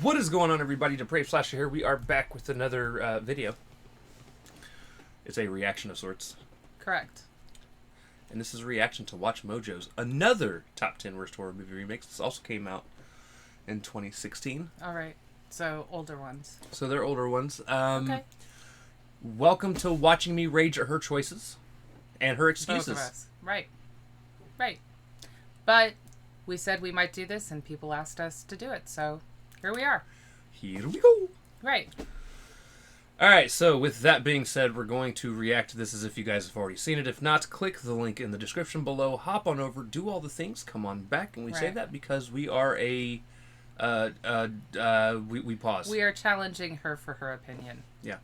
What is going on, everybody? Depraved Slasher here. We are back with another video. It's a reaction of sorts. Correct. And this is a reaction to WatchMojo's another top 10 worst horror movie remakes. This also came out in 2016. All right. So, older ones. So they're older ones. Okay. Welcome to watching me rage at her choices and her excuses. Both of us. Right. Right. But we said we might do this, and people asked us to do it. So, here we are. Here we go. Right. All right, so with that being said, we're going to react to this as if you guys have already seen it. If not, click the link in the description below, hop on over, do all the things, come on back. And we say that because we are we pause. We are challenging her for her opinion. Yeah.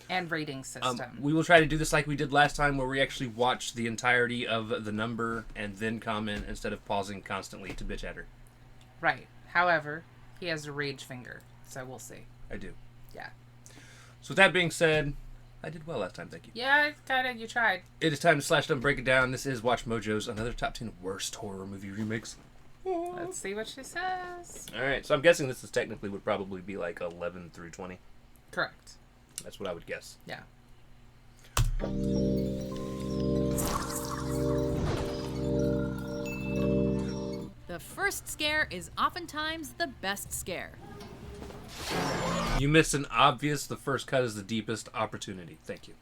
And rating system. We will try to do this like we did last time, where we actually watch the entirety of the number and then comment instead of pausing constantly to bitch at her. Right. However, he has a rage finger, so we'll see. I do. Yeah. So with that being said, I did well last time, thank you. Yeah, kind of. You tried. It is time to slash down, break it down. This is WatchMojo's another top 10 worst horror movie remakes. Let's see what she says. All right, so I'm guessing this is technically would probably be like 11 through 20. Correct. That's what I would guess. Yeah. The first scare is oftentimes the best scare. You missed an obvious, the first cut is the deepest opportunity. Thank you.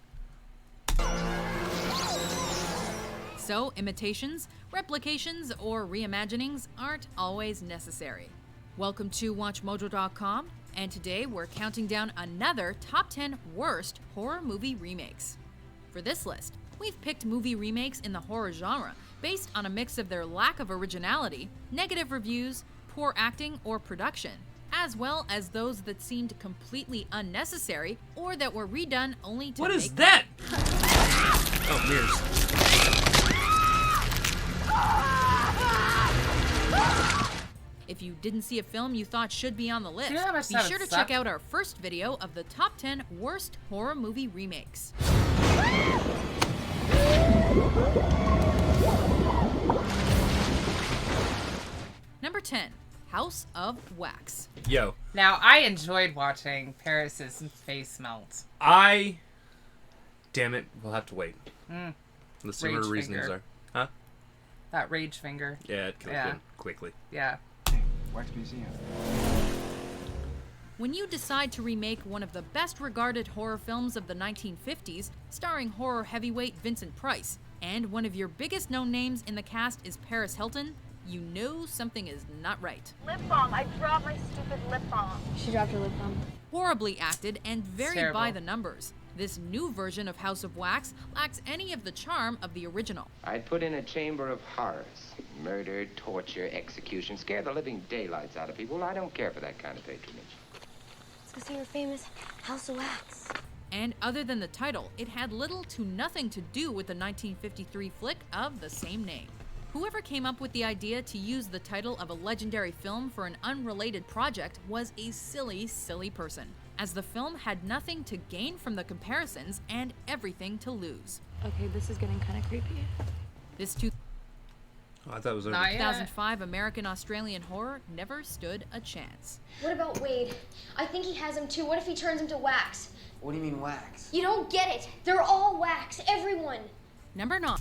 So, imitations, replications, or reimaginings aren't always necessary. Welcome to WatchMojo.com, and today we're counting down another top 10 worst horror movie remakes. For this list, we've picked movie remakes in the horror genre based on a mix of their lack of originality, negative reviews, poor acting or production, as well as those that seemed completely unnecessary or that were redone only to What make is that? Oh, mirrors. If you didn't see a film you thought should be on the list, Do you know how much be that sure to would check suck? out our first video of the top 10 worst horror movie remakes. Number 10, House of Wax. Yo, Now, I enjoyed watching Paris's face melt. damn it, we'll have to wait. Let's see what her Rage reasonings finger. are. Huh? That rage finger. Yeah, it could have been quickly. Yeah. Wax Museum. When you decide to remake one of the best regarded horror films of the 1950s, starring horror heavyweight Vincent Price, and one of your biggest known names in the cast is Paris Hilton, you know something is not right. Lip balm. I dropped my stupid lip balm. She dropped her lip balm. Horribly acted and very Terrible. by the numbers. This new version of House of Wax lacks any of the charm of the original. I'd put in a chamber of horrors. Murder, torture, execution, scare the living daylights out of people. I don't care for that kind of patronage. Let's go see her famous House of Wax. And other than the title, it had little to nothing to do with the 1953 flick of the same name. Whoever came up with the idea to use the title of a legendary film for an unrelated project was a silly, silly person, as the film had nothing to gain from the comparisons and everything to lose. Okay, this is getting kind of creepy. This Oh, I thought it was over. Not yet. 2005 American-Australian horror never stood a chance. What about Wade? I think he has him too. What if he turns him to wax? What do you mean wax? You don't get it. They're all wax. Everyone. Number 9.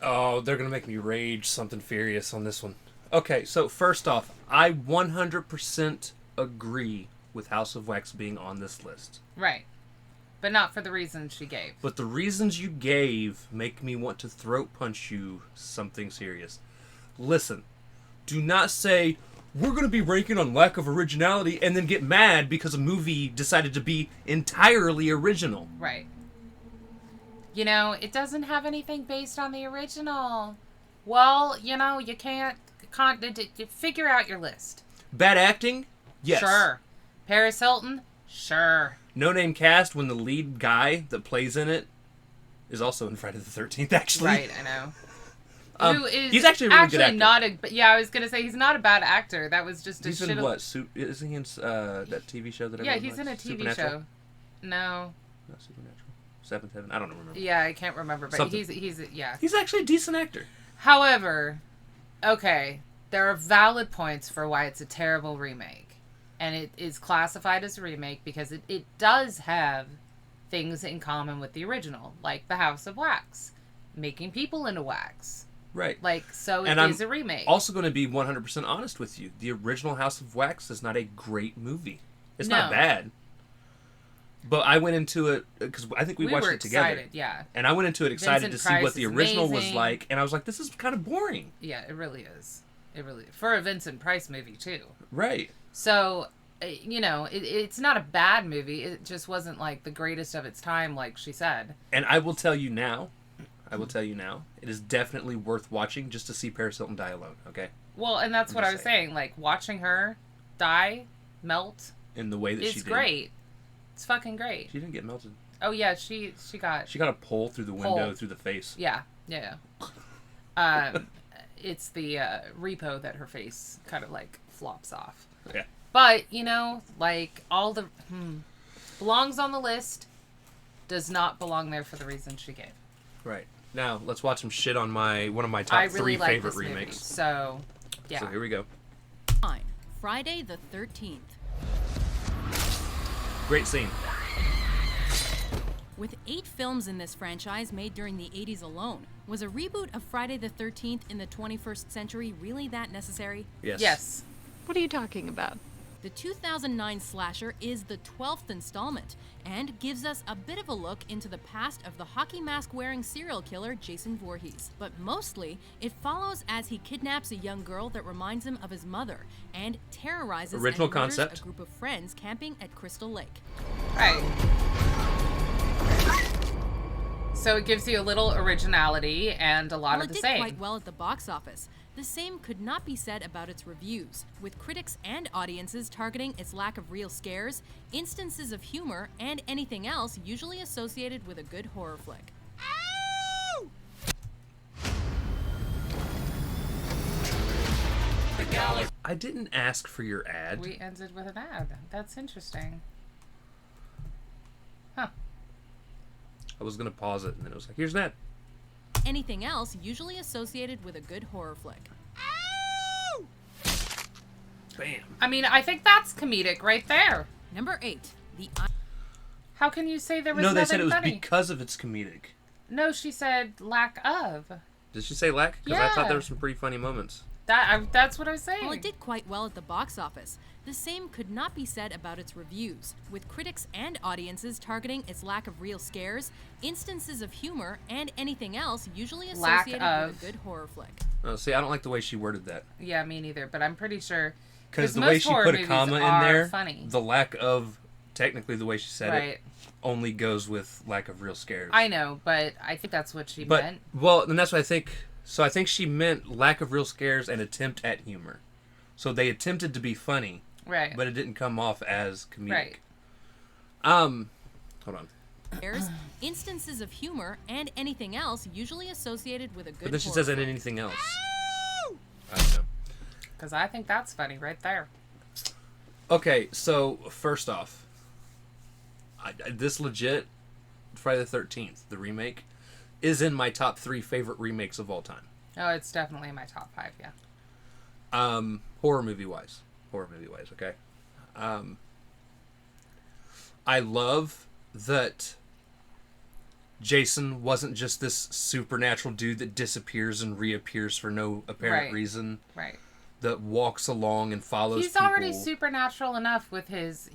Oh, they're going to make me rage something furious on this one. Okay, so first off, I 100% agree with House of Wax being on this list. Right. But not for the reasons she gave. But the reasons you gave make me want to throat punch you something serious. Listen, do not say, we're going to be ranking on lack of originality and then get mad because a movie decided to be entirely original. Right. You know, it doesn't have anything based on the original. Well, you know, you can't figure out your list. Bad acting? Yes. Sure. Paris Hilton? Sure. No-name cast when the lead guy that plays in it is also in Friday the 13th, actually. Right, I know. Who is he's actually a really good actor. not a... But yeah, I was going to say, he's not a bad actor. That was just a He's in what? Isn't he in that TV show that Yeah, everyone he's in a likes? TV Supernatural? show. No. Not Supernatural. Seventh Heaven. I don't remember. Yeah, I can't remember, but Something. he's yeah. He's actually a decent actor. However, okay, there are valid points for why it's a terrible remake. And it is classified as a remake because it does have things in common with the original, like the House of Wax, making people into wax. Right. Like, so And it I'm is a remake. Also going to be 100% honest with you. The original House of Wax is not a great movie. It's not bad. But I went into it, because I think we watched it together. Excited, yeah. And I went into it excited Vincent to see Price what the is original was amazing. like. And I was like, this is kind of boring. Yeah, it really is. It really, for a Vincent Price movie, too. Right. So, you know, it's not a bad movie. It just wasn't, like, the greatest of its time, like she said. And I will tell you now, it is definitely worth watching just to see Paris Hilton die alone, okay? Well, and that's what I was saying. Like, watching her die, melt, In the way that she is did. great. It's fucking great. She didn't get melted. Oh, yeah, she got... She got a pole through the window, through the face. Yeah. It's the repo that her face kind of, like, flops off. Yeah. But, you know, like, all the... belongs on the list, does not belong there for the reason she gave. Right. Now, let's watch some shit on one of my top really 3 like favorite this movie, remakes. so, yeah. So here we go. Friday the 13th. Great scene. With 8 films in this franchise made during the 80s alone, was a reboot of Friday the 13th in the 21st century really that necessary? Yes. Yes. What are you talking about? The 2009 slasher is the 12th installment and gives us a bit of a look into the past of the hockey mask-wearing serial killer Jason Voorhees. But mostly, it follows as he kidnaps a young girl that reminds him of his mother and terrorizes Original and murders concept. a group of friends camping at Crystal Lake. Right. So it gives you a little originality and a lot While of the it did same. quite well at the box office, the same could not be said about its reviews, with critics and audiences targeting its lack of real scares, instances of humor, and anything else usually associated with a good horror flick. I didn't ask for your ad. We ended with an ad. That's interesting. Huh. I was going to pause it, and then it was like, here's an ad. Anything else usually associated with a good horror flick. Bam. I mean, I think that's comedic right there. Number 8. How can you say there was No, nothing they said it was funny? because of its comedic. No, she said lack of. Did she say lack? Because I thought Yeah. there were some pretty funny moments. That's what I was saying. While it did quite well at the box office, the same could not be said about its reviews, with critics and audiences targeting its lack of real scares, instances of humor, and anything else usually Lack associated of. with a good horror flick. Oh, see, I don't like the way she worded that. Yeah, me neither. But I'm pretty sure Because the most way she horror put a movies comma in are there, funny. the lack of, technically the way she said Right. it, only goes with lack of real scares. I know, but I think that's what she But, meant. well, and that's what I think. So I think she meant lack of real scares and attempt at humor. So they attempted to be funny, Right. but it didn't come off as comedic. Right. Hold on. Scares, instances of humor, and anything else usually associated with a good But then she horror says, and flick. anything else. I don't know. Because I think that's funny right there. Okay, so first off, this legit Friday the 13th, the remake, is in my top 3 favorite remakes of all time. Oh, it's definitely in my top 5, yeah. Horror movie wise, okay? I love that Jason wasn't just this supernatural dude that disappears and reappears for no apparent Right. reason. Right. That walks along and follows He's people. already supernatural enough with his,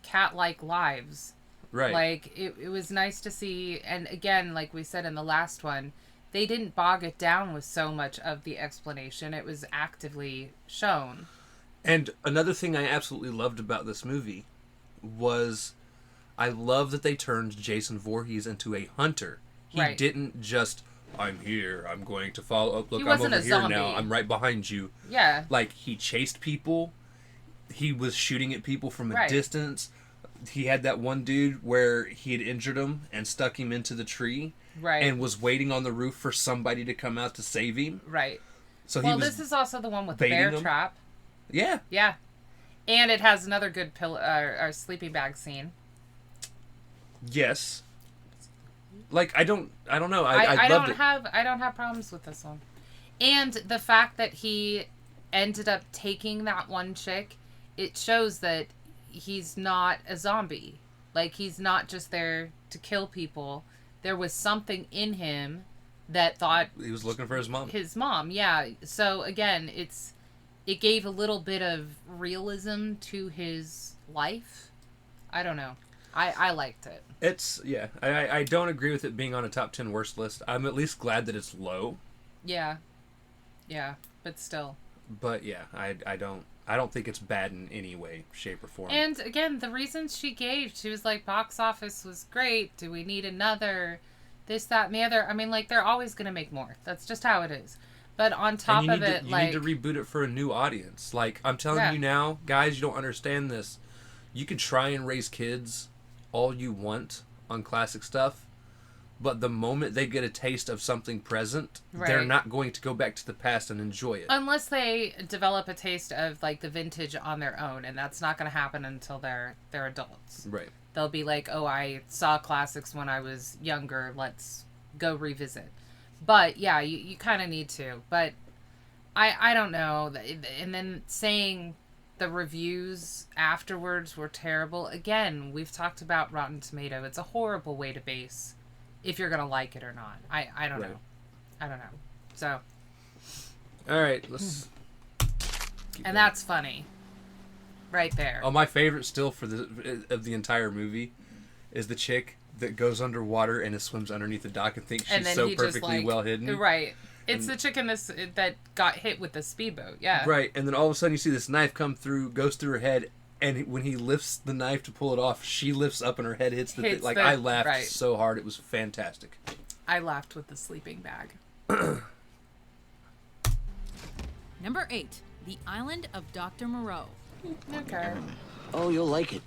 cat-like lives. Right. Like, it was nice to see, and again, like we said in the last one, they didn't bog it down with so much of the explanation. It was actively shown. And another thing I absolutely loved about this movie was I love that they turned Jason Voorhees into a hunter. He Right. didn't just, I'm here, I'm going to follow up, look, He I'm wasn't over a here zombie. now, I'm right behind you. Yeah. Like, he chased people, he was shooting at people from a Right. distance. He had that one dude where he had injured him and stuck him into the tree. Right. And was waiting on the roof for somebody to come out to save him. Right. So Well, he was this is also the one with the baiting bear them. trap. Yeah. Yeah. And it has another good sleeping bag scene. Yes. Like, I don't know. I loved don't it. have problems with this one. And the fact that he ended up taking that one chick, it shows that he's not a zombie. Like, he's not just there to kill people. There was something in him that thought He was looking for his mom. His mom, yeah. So again, it gave a little bit of realism to his life. I don't know. I liked it. I don't agree with it being on a top 10 worst list. I'm at least glad that it's low. Yeah. Yeah, but still. But yeah, I don't think it's bad in any way, shape, or form. And again, the reasons she gave, she was like, box office was great. Do we need another? This, that, and the other. I mean, like, they're always going to make more. That's just how it is. But on top of it, you need to reboot it for a new audience. Like, I'm telling you now, guys, you don't understand this. You can try and raise kids all you want on classic stuff, but the moment they get a taste of something present, they're not going to go back to the past and enjoy it. Unless they develop a taste of, like, the vintage on their own, and that's not going to happen until they're adults. Right. They'll be like, oh, I saw classics when I was younger, let's go revisit. But, yeah, you kind of need to. But I don't know. And then saying the reviews afterwards were terrible. Again, we've talked about Rotten Tomato. It's a horrible way to base if you're going to like it or not. I don't know. I don't know. So. All right, let's keep going. That's funny. Right there. Oh, my favorite still of the entire movie is the chick that goes underwater and swims underneath the dock and thinks she's so perfectly well hidden. Right. It's the chick in this that got hit with the speedboat. Yeah. Right, and then all of a sudden you see this knife come through, goes through her head, and when he lifts the knife to pull it off, she lifts up and her head hits the thing. Like, I laughed so hard. It was fantastic. I laughed with the sleeping bag. Number 8, The Island of Dr Moreau. Okay. Oh, you'll like it.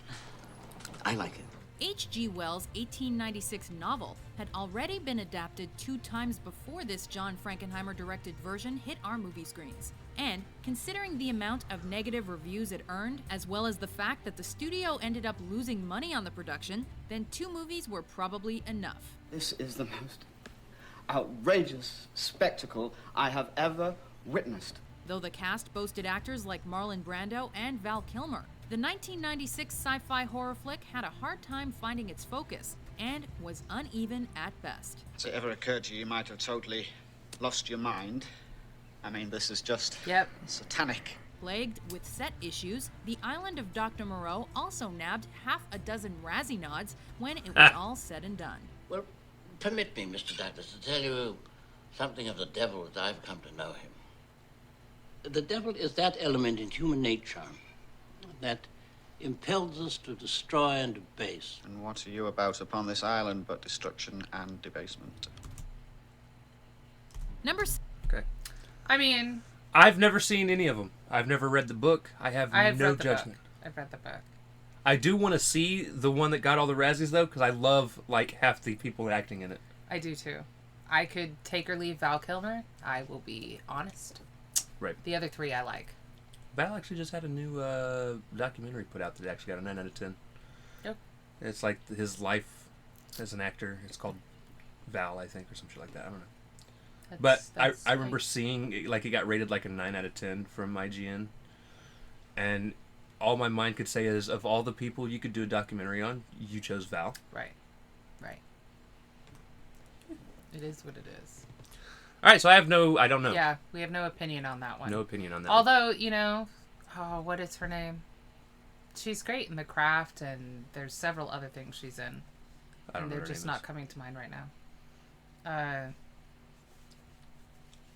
I like it. H.G. Wells' 1896 novel had already been adapted 2 times before this John Frankenheimer-directed version hit our movie screens. And, considering the amount of negative reviews it earned, as well as the fact that the studio ended up losing money on the production, then 2 movies were probably enough. This is the most outrageous spectacle I have ever witnessed. Though the cast boasted actors like Marlon Brando and Val Kilmer, the 1996 sci-fi horror flick had a hard time finding its focus and was uneven at best. Has it ever occurred to you you might have totally lost your mind? I mean, this is just satanic. Plagued with set issues, The Island of Dr Moreau also nabbed half a dozen Razzie nods when it was all said and done. Well, permit me, Mr. Douglas, to tell you something of the devil as I've come to know him. The devil is that element in human nature that impels us to destroy and debase. And what are you about upon this island but destruction and debasement? Number 6. Okay. I mean, I've never seen any of them. I've never read the book. I have no judgment. I've read the book. I do want to see the one that got all the Razzies, though, because I love, like, half the people acting in it. I do, too. I could take or leave Val Kilmer. I will be honest. Right. The other 3 I like. Val actually just had a new documentary put out that actually got a 9 out of 10. Yep. It's like his life as an actor. It's called Val, I think, or some shit like that. I don't know. But I remember seeing, like, it got rated like a 9 out of 10 from IGN. And all my mind could say is, of all the people you could do a documentary on, you chose Val. Right. Right. It is what it is. All right, so I don't know. Yeah, we have no opinion on that one. No opinion on that Although, you know, what is her name? She's great in The Craft, and there's several other things she's in. And they're just not coming to mind right now.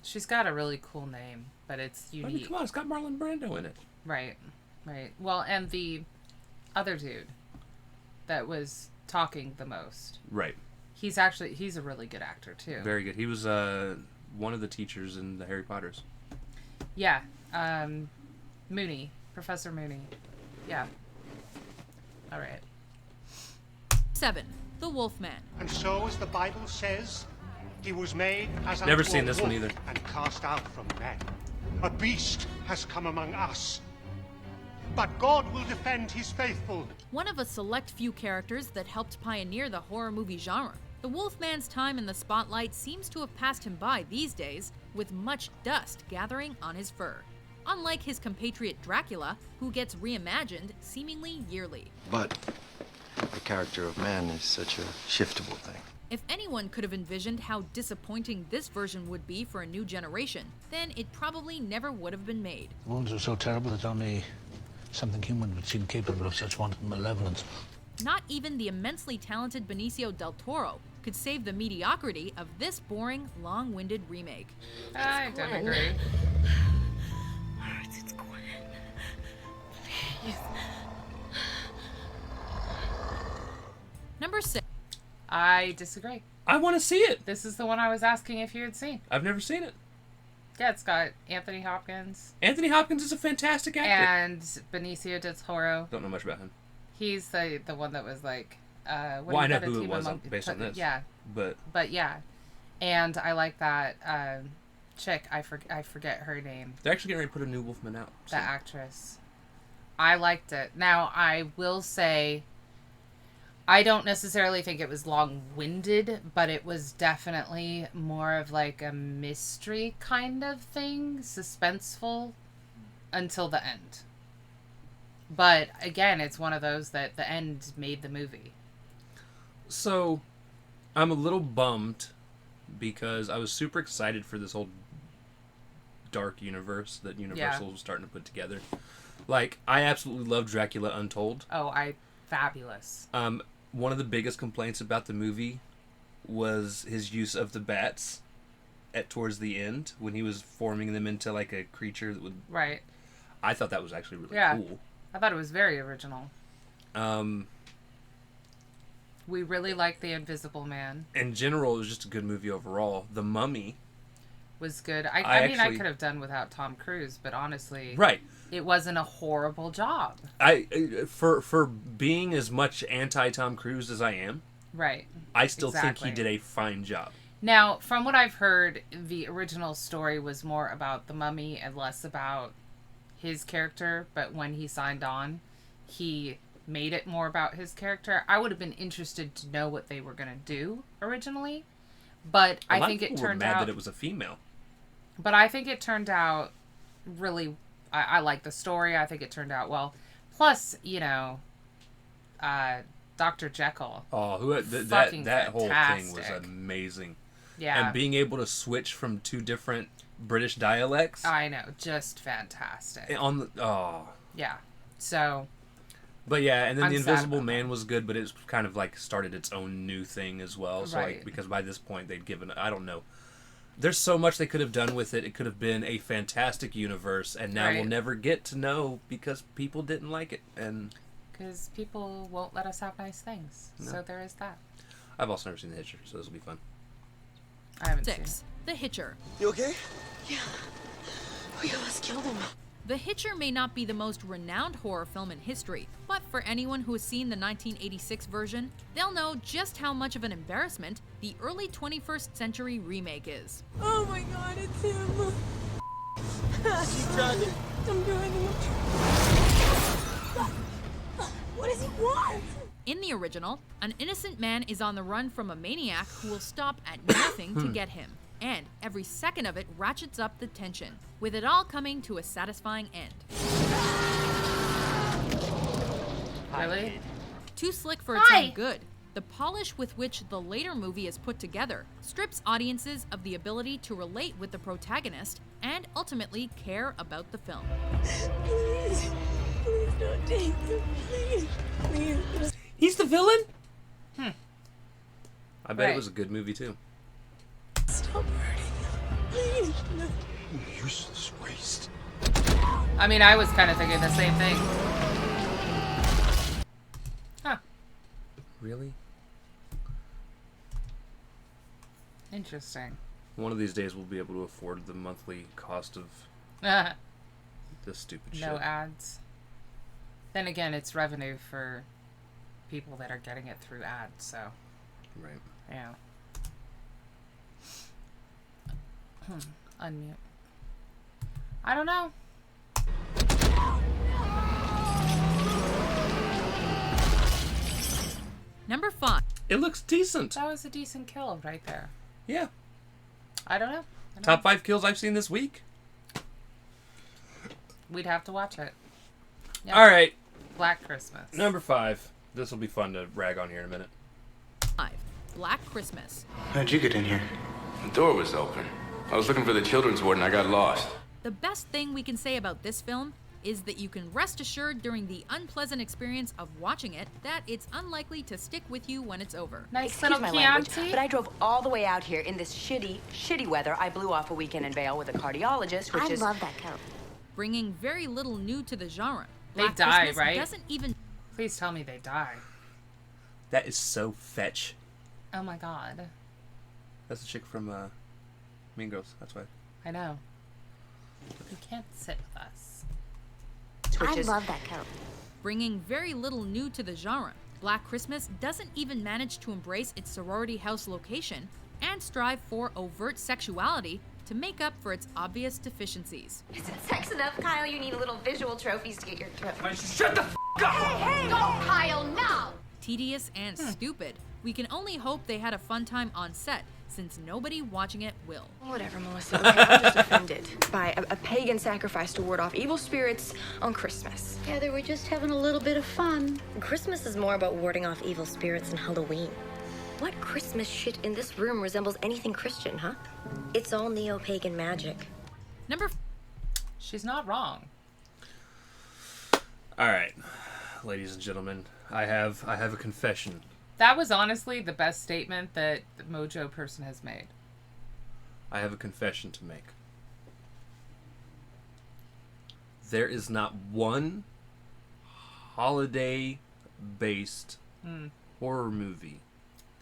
She's got a really cool name, but it's unique. I mean, come on, it's got Marlon Brando in it. Right, right. Well, and the other dude that was talking the most. Right. He's a really good actor, too. Very good. He was one of the teachers in the Harry Potters. Yeah. Mooney. Professor Mooney. Yeah. All right. 7. The Wolfman. And so, as the Bible says, he was made as Never seen this one either. And cast out from men. A beast has come among us. But God will defend his faithful. One of a select few characters that helped pioneer the horror movie genre. The Wolfman's time in the spotlight seems to have passed him by these days, with much dust gathering on his fur. Unlike his compatriot Dracula, who gets reimagined seemingly yearly. But the character of man is such a shiftable thing. If anyone could have envisioned how disappointing this version would be for a new generation, then it probably never would have been made. The wounds are so terrible that only something human would seem capable of such wanton malevolence. Not even the immensely talented Benicio del Toro could save the mediocrity of this boring, long-winded remake. I don't agree. It's Gwen. Please. Number 6. I disagree. I want to see it. This is the one I was asking if you had seen. I've never seen it. Yeah, it's got Anthony Hopkins. Anthony Hopkins is a fantastic actor. And Benicio del Toro. Don't know much about him. He's the one that was like... well, I know who it was based on this. Yeah. But yeah. And I like that chick. I forget her name. They're actually getting ready to put a new Wolfman out. The actress. I liked it. Now, I will say... I don't necessarily think it was long-winded, but it was definitely more of like a mystery kind of thing, suspenseful, until the end. But again, it's one of those that the end made the movie. So, I'm a little bummed because I was super excited for this whole dark universe that Universal was starting to put together. Like, I absolutely love Dracula Untold. Oh, fabulous. One of the biggest complaints about the movie was his use of the bats towards the end when he was forming them into like a creature that would... Right. I thought that was actually really cool. I thought it was very original. We really liked The Invisible Man. In general, it was just a good movie overall. The Mummy was good. I mean, I could have done without Tom Cruise, but honestly... Right. It wasn't a horrible job. For being as much anti-Tom Cruise as I am, right? I still think he did a fine job. Now, from what I've heard, the original story was more about the mummy and less about his character. But when he signed on, he made it more about his character. I would have been interested to know what they were going to do originally, but I think it turned out... mad that it was a female. But I think it turned out really... I like the story. I think it turned out well. Plus, Dr. Jekyll. Oh, that whole thing was amazing. Yeah. And being able to switch from two different British dialects. I know, just fantastic. Yeah. So. But yeah, and then The Invisible Man was good, but it's kind of like started its own new thing as well. So right. like, because by this point they'd given, I don't know. There's so much they could have done with it. It could have been a fantastic universe, and now we'll never get to know because people didn't like it. And because people won't let us have nice things. No. So there is that. I've also never seen The Hitcher, so this will be fun. I haven't 6. seen it. The Hitcher. You okay? Yeah. We almost killed him. The Hitcher may not be the most renowned horror film in history, but for anyone who has seen the 1986 version, they'll know just how much of an embarrassment the early 21st century remake is. Oh my god, it's him! Keep dragging. I'm doing it. What does he want? In the original, an innocent man is on the run from a maniac who will stop at nothing to get him. And every second of it ratchets up the tension, with it all coming to a satisfying end. Really? Too slick for its own good, the polish with which the later movie is put together strips audiences of the ability to relate with the protagonist and ultimately care about the film. Please, please don't take him. Please, please. He's the villain? I bet it was a good movie too. Stop hurting him. Please. You useless waste. I mean, I was kind of thinking the same thing. Huh. Really? Interesting. One of these days we'll be able to afford the monthly cost of this stupid shit. No ads. Then again, it's revenue for people that are getting it through ads, so. Right. Yeah. Unmute. I don't know. Number 5. It looks decent. That was a decent kill right there. Yeah. I don't know. Top 5 kills I've seen this week. We'd have to watch it. Yep. All right. Black Christmas. Number 5. This will be fun to rag on here in a minute. 5. Black Christmas. How'd you get in here? The door was open. I was looking for the children's ward and I got lost. The best thing we can say about this film is that you can rest assured during the unpleasant experience of watching it that it's unlikely to stick with you when it's over. Nice Excuse little my language, Chianti. but I drove all the way out here in this shitty weather. I blew off a weekend in Vail with a cardiologist, which is... I love that coat. Bringing very little new to the genre. They Black die, Christmas right? Doesn't even... Please tell me they die. That is so fetch. Oh my god. That's the chick from Mean Girls. That's why. I know. You can't sit with us. I love that coat. Bringing very little new to the genre. Black Christmas doesn't even manage to embrace its sorority house location and strive for overt sexuality to make up for its obvious deficiencies. Isn't sex enough, Kyle? You need little visual trophies to get your trophy. Shut the f*** up! Hey, go, Kyle, now! Tedious and stupid. We can only hope they had a fun time on set, since nobody watching it will. Whatever, Melissa. Okay, I'm just offended by a pagan sacrifice to ward off evil spirits on Christmas. Yeah, they were just having a little bit of fun. Christmas is more about warding off evil spirits than Halloween. What Christmas shit in this room resembles anything Christian, huh? It's all neo-pagan magic. She's not wrong. All right, ladies and gentlemen, I have a confession. That was honestly the best statement that the Mojo person has made. I have a confession to make. There is not one holiday-based horror movie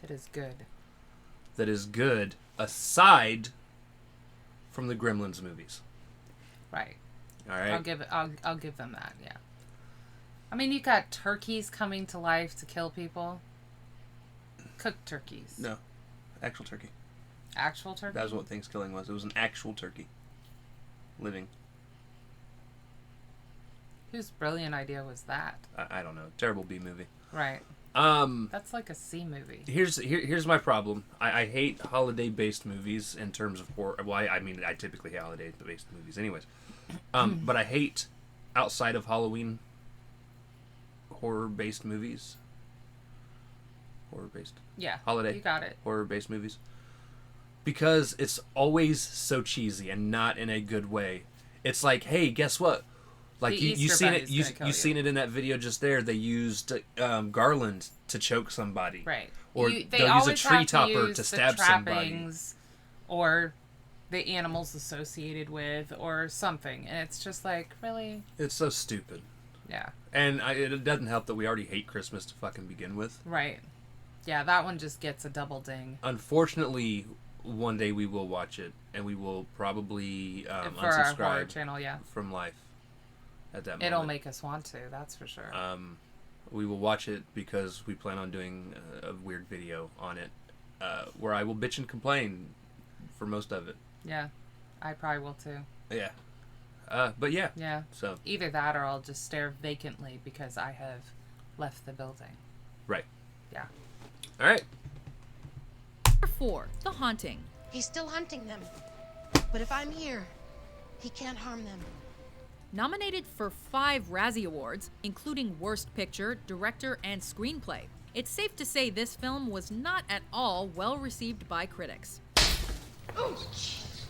That is good. that is good aside from the Gremlins movies. Right. All right. I'll give them that. Yeah. I mean, you got turkeys coming to life to kill people. Cooked turkeys. No, actual turkey. Actual turkey? That was what Thanksgiving was. It was an actual turkey. Living. Whose brilliant idea was that? I don't know. Terrible B movie. Right. That's like a C movie. Here's my problem. I hate holiday-based movies in terms of horror. Well, I mean, I typically hate holiday-based movies anyways. But I hate outside of Halloween horror-based movies. Horror-based. Yeah. Holiday. You got it. Horror-based movies. Because it's always so cheesy and not in a good way. It's like, hey, guess what? Like you seen it. You seen it in that video just there. They used garland to choke somebody. Right. Or they'll use a tree topper to stab somebody. Or the animals associated with, or something, and it's just like, really. It's so stupid. Yeah. And it doesn't help that we already hate Christmas to fucking begin with. Right. Yeah, that one just gets a double ding. Unfortunately, one day we will watch it, and we will probably for our horror channel, yeah, from life. At that moment, it'll make us want to. That's for sure. We will watch it because we plan on doing a weird video on it, where I will bitch and complain for most of it. Yeah, I probably will too. Yeah. But yeah. Yeah. So either that or I'll just stare vacantly because I have left the building. Right. Yeah. All right. Number 4, The Haunting. He's still hunting them. But if I'm here, he can't harm them. Nominated for 5 Razzie Awards, including Worst Picture, Director, and Screenplay, it's safe to say this film was not at all well received by critics. Oh, jeez.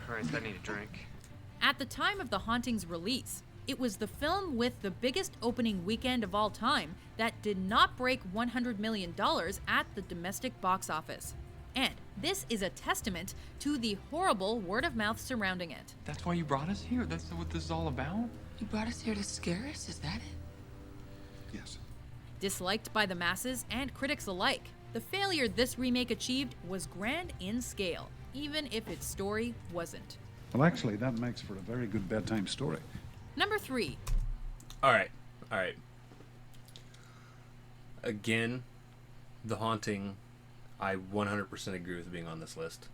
Christ, I need a drink. At the time of The Haunting's release, it was the film with the biggest opening weekend of all time that did not break $100 million at the domestic box office. And this is a testament to the horrible word of mouth surrounding it. That's why you brought us here? That's what this is all about? You brought us here to scare us, is that it? Yes. Disliked by the masses and critics alike, the failure this remake achieved was grand in scale, even if its story wasn't. Well, actually, that makes for a very good bedtime story. Number 3. All right. Again, The Haunting, I 100% agree with being on this list.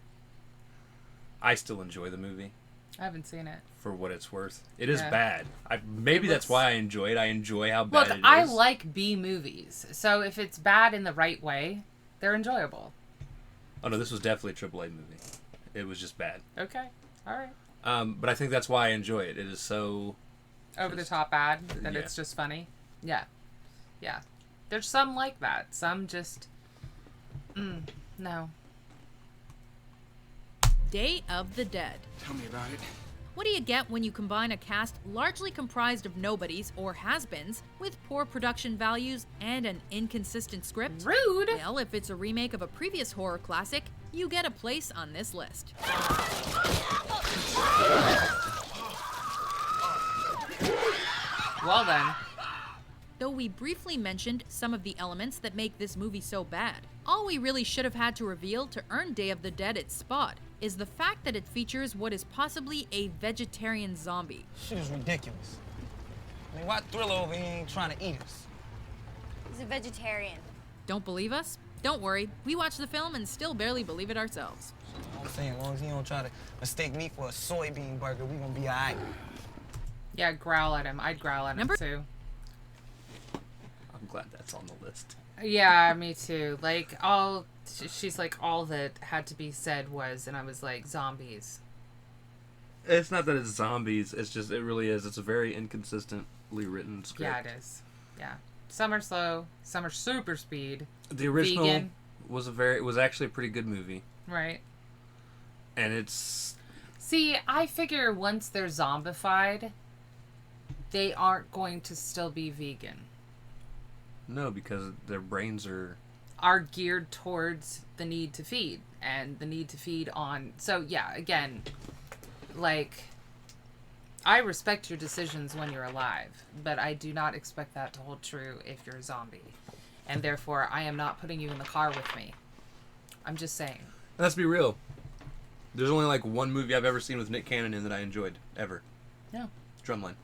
I still enjoy the movie. I haven't seen it. For what it's worth. It is Yeah. bad. Maybe that's why I enjoy it. I enjoy how bad Look, it is. I like B movies. So if it's bad in the right way, they're enjoyable. Oh, no, this was definitely a AAA movie. It was just bad. Okay. All right. But I think that's why I enjoy it. It is so... Over the top bad that Yeah. it's just funny. Yeah. Yeah. There's some like that. Some just... no. Day of the Dead. Tell me about it. What do you get when you combine a cast largely comprised of nobodies or has-beens with poor production values and an inconsistent script? Rude! Well, if it's a remake of a previous horror classic, you get a place on this list. Well then. Though we briefly mentioned some of the elements that make this movie so bad, all we really should have had to reveal to earn Day of the Dead its spot is the fact that it features what is possibly a vegetarian zombie. Shit is ridiculous. I mean, why Thriller over here ain't trying to eat us? He's a vegetarian. Don't believe us? Don't worry, we watched the film and still barely believe it ourselves. I'm saying, as long as he don't try to mistake me for a soybean burger, we gonna be alright. Yeah, growl at him. I'd growl at him too. I'm glad that's on the list. Yeah, me too. Like, she's like, all that had to be said was, and I was like, zombies. It's not that it's zombies. It's just, it really is. It's a very inconsistently written script. Yeah, it is. Yeah. Some are slow. Some are super speed. The original Vegan. was actually a pretty good movie. Right. And it's... See, I figure once they're zombified, they aren't going to still be vegan. No, because their brains are Geared towards the need to feed and the need to feed on. So yeah, again, like, I respect your decisions when you're alive, but I do not expect that to hold true if you're a zombie. And therefore, I am not putting you in the car with me. I'm just saying. Let's be real. There's only like one movie I've ever seen with Nick Cannon in that I enjoyed ever. No. Drumline.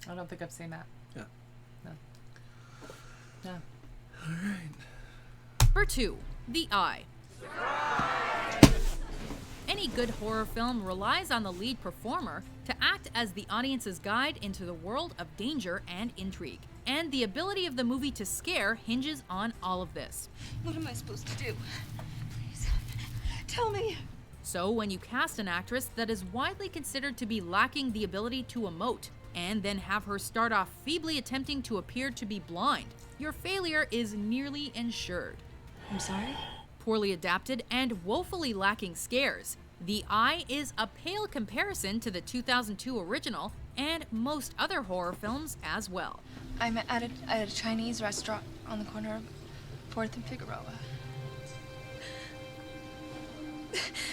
I don't think I've seen that. Yeah. No. No. All right. Number 2, The Eye. Any good horror film relies on the lead performer to act as the audience's guide into the world of danger and intrigue. And the ability of the movie to scare hinges on all of this. What am I supposed to do? Please, tell me. So when you cast an actress that is widely considered to be lacking the ability to emote, and then have her start off feebly attempting to appear to be blind, your failure is nearly ensured. I'm sorry? Poorly adapted and woefully lacking scares, The Eye is a pale comparison to the 2002 original and most other horror films as well. I'm at a Chinese restaurant on the corner of 4th and Figueroa.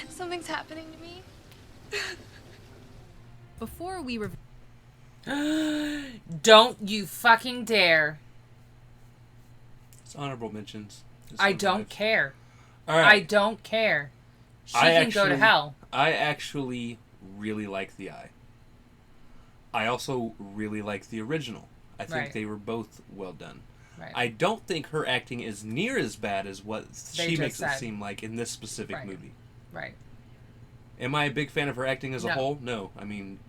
Something's happening to me. Before we review... Don't you fucking dare. It's honorable mentions. I don't care. All right. I don't care. She can go to hell. I actually really like The Eye. I also really like the original. I think Right. they were both well done. Right. I don't think her acting is near as bad as what They she just makes it said. seem like in this specific Right. movie. Right. Am I a big fan of her acting as a No. whole? No. I mean,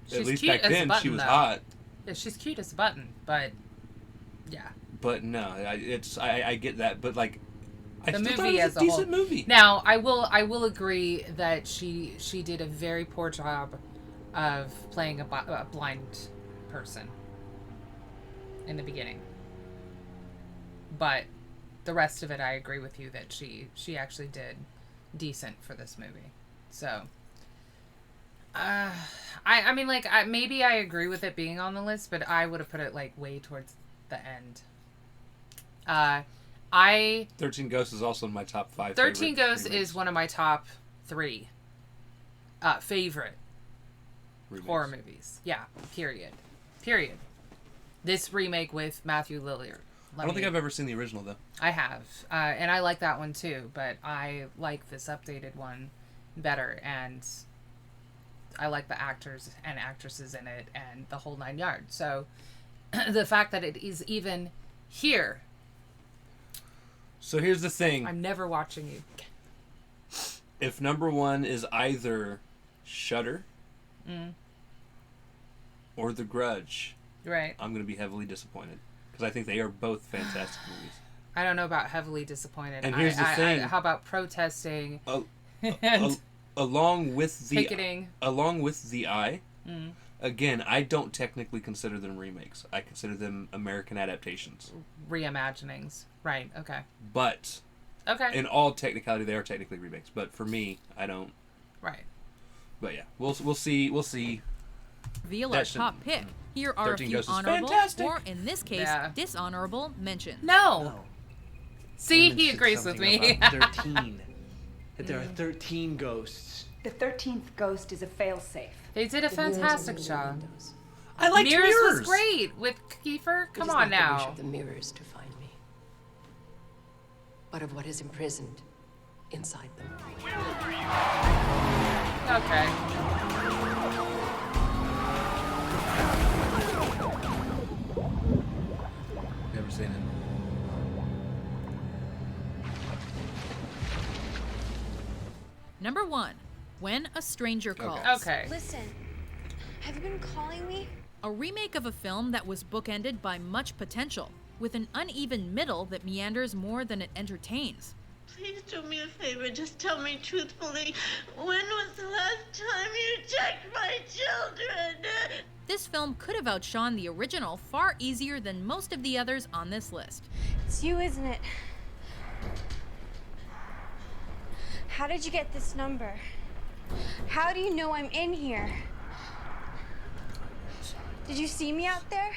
at She's least cute back as a then button, she was though. hot. Yeah, she's cute as a button, but yeah. But no, I get that. But like, I The still thought movie it was as a a decent whole. movie. Now, I will agree that she did a very poor job of playing a blind person in the beginning. But the rest of it, I agree with you that she actually did decent for this movie. So, I mean, like, maybe I agree with it being on the list, but I would have put it like way towards the end. 13 Ghosts is also in my top 5. 13 Ghosts is one of my top 3 favorite horror movies. Yeah, period. This remake with Matthew Lillard. I don't think I've ever seen the original though. I have, and I like that one too, but I like this updated one better, and I like the actors and actresses in it and the whole 9 yards. So the fact that it is even here. So here's the thing. I'm never watching you. If number 1 is either Shudder or The Grudge, Right. I'm going to be heavily disappointed because I think they are both fantastic movies. I don't know about heavily disappointed. And here's the thing. How about protesting? Along with the picketing. Along with The Eye. Again, I don't technically consider them remakes. I consider them American adaptations. Reimaginings. Right. Okay. But in all technicality, they are technically remakes. But for me, I don't. Right. But yeah, we'll see. We'll see. Reveal our top pick. Here are a few honorable, or in this case, dishonorable mentions. No. See, he agrees with me. 13. That there are 13 ghosts. The 13th ghost is a failsafe. They did a fantastic job. I liked Mirrors. Mirrors. Was great with Kiefer. Come on It is not the wish now. of the mirrors to find me, but of what is imprisoned inside them. Okay. Never seen it. Number 1, When a Stranger Calls. Okay. Listen, have you been calling me? A remake of a film that was bookended by much potential, with an uneven middle that meanders more than it entertains. Please do me a favor. Just tell me truthfully, when was the last time you checked my children? This film could have outshone the original far easier than most of the others on this list. It's you, isn't it? How did you get this number? How do you know I'm in here? Did you see me out there?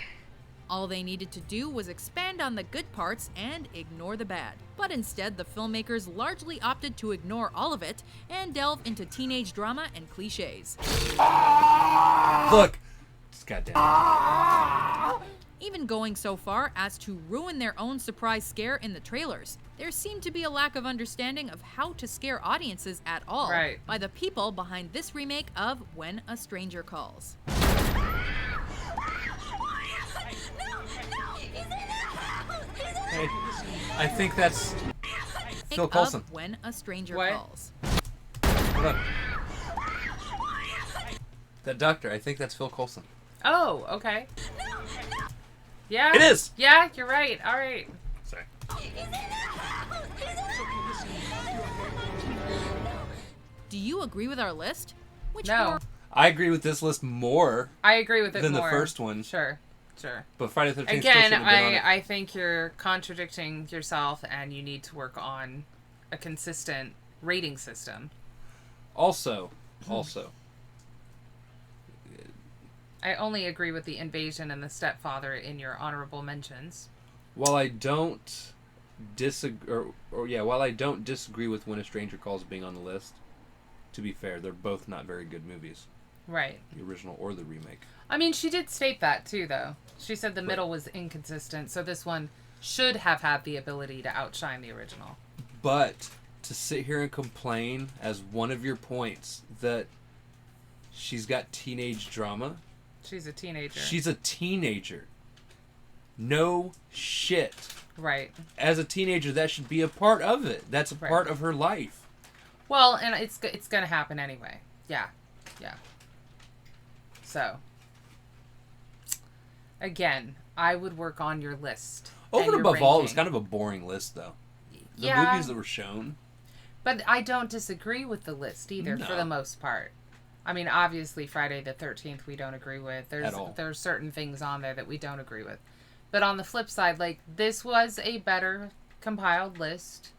All they needed to do was expand on the good parts and ignore the bad. But instead, the filmmakers largely opted to ignore all of it and delve into teenage drama and cliches. Look! Goddamn. Even going so far as to ruin their own surprise scare in the trailers. There seemed to be a lack of understanding of how to scare audiences at all by the people behind this remake of When a Stranger Calls. Hey, I think that's Phil Coulson. When a Stranger Calls. Hold on. That doctor, I think that's Phil Coulson. Oh, okay. Yeah. It is. Yeah, you're right. All right. Sorry. Do you agree with our list? Which No. more? I agree with this list more. I agree with it than more. the first one. Sure. But Friday the 13th Again, still I think you're contradicting yourself, and you need to work on a consistent rating system. Also, I only agree with the invasion and the stepfather in your honorable mentions. while I don't disagree, while I don't disagree with When a Stranger Calls being on the list, to be fair, they're both not very good movies. Right. The original or the remake. I mean, she did state that too, though. She said the middle was inconsistent, so this one should have had the ability to outshine the original. But to sit here and complain as one of your points that she's got teenage drama. She's a teenager. She's a teenager. No shit. Right. As a teenager, that should be a part of it. That's a part of her life. Well, and it's going to happen anyway. Yeah. So, again, I would work on your list. Over and your above all, it was ranking. kind of a boring list, though. The Yeah. movies that were shown. But I don't disagree with the list either, for the most part. I mean, obviously, Friday the 13th we don't agree with. There's certain things on there that we don't agree with. But on the flip side, like, this was a better compiled list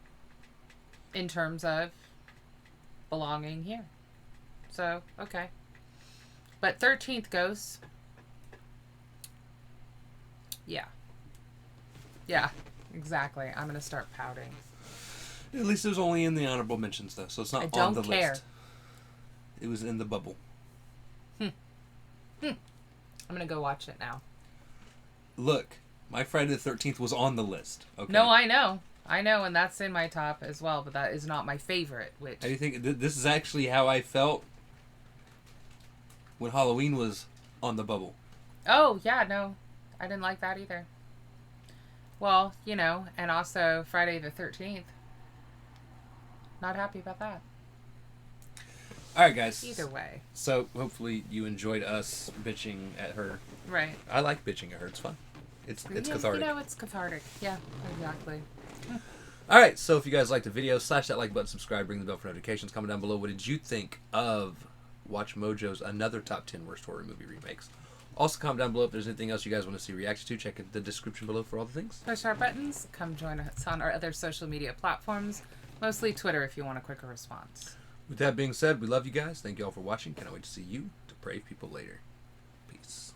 in terms of belonging here. So, okay. But 13th Ghosts. Yeah, exactly. I'm going to start pouting. At least it was only in the honorable mentions, though, so it's not on the list. It was in the bubble. I'm going to go watch it now. Look, my Friday the 13th was on the list. Okay. No, I know, and that's in my top as well, but that is not my favorite. Which How do you think this is actually how I felt when Halloween was on the bubble? Oh yeah, no, I didn't like that either. Well, and also Friday the 13th. Not happy about that. All right, guys. Either way. So hopefully you enjoyed us bitching at her. Right. I like bitching at her. It's fun. It's cathartic. You know, it's cathartic. Yeah, exactly. All right. So if you guys liked the video, slash that like button, subscribe, ring the bell for notifications. Comment down below. What did you think of WatchMojo's another top 10 worst horror movie remakes? Also, comment down below if there's anything else you guys want to see reactions to. Check the description below for all the things. Push our buttons. Come join us on our other social media platforms. Mostly Twitter if you want a quicker response. With that being said, we love you guys. Thank you all for watching. Cannot wait to see you depraved people later. Peace.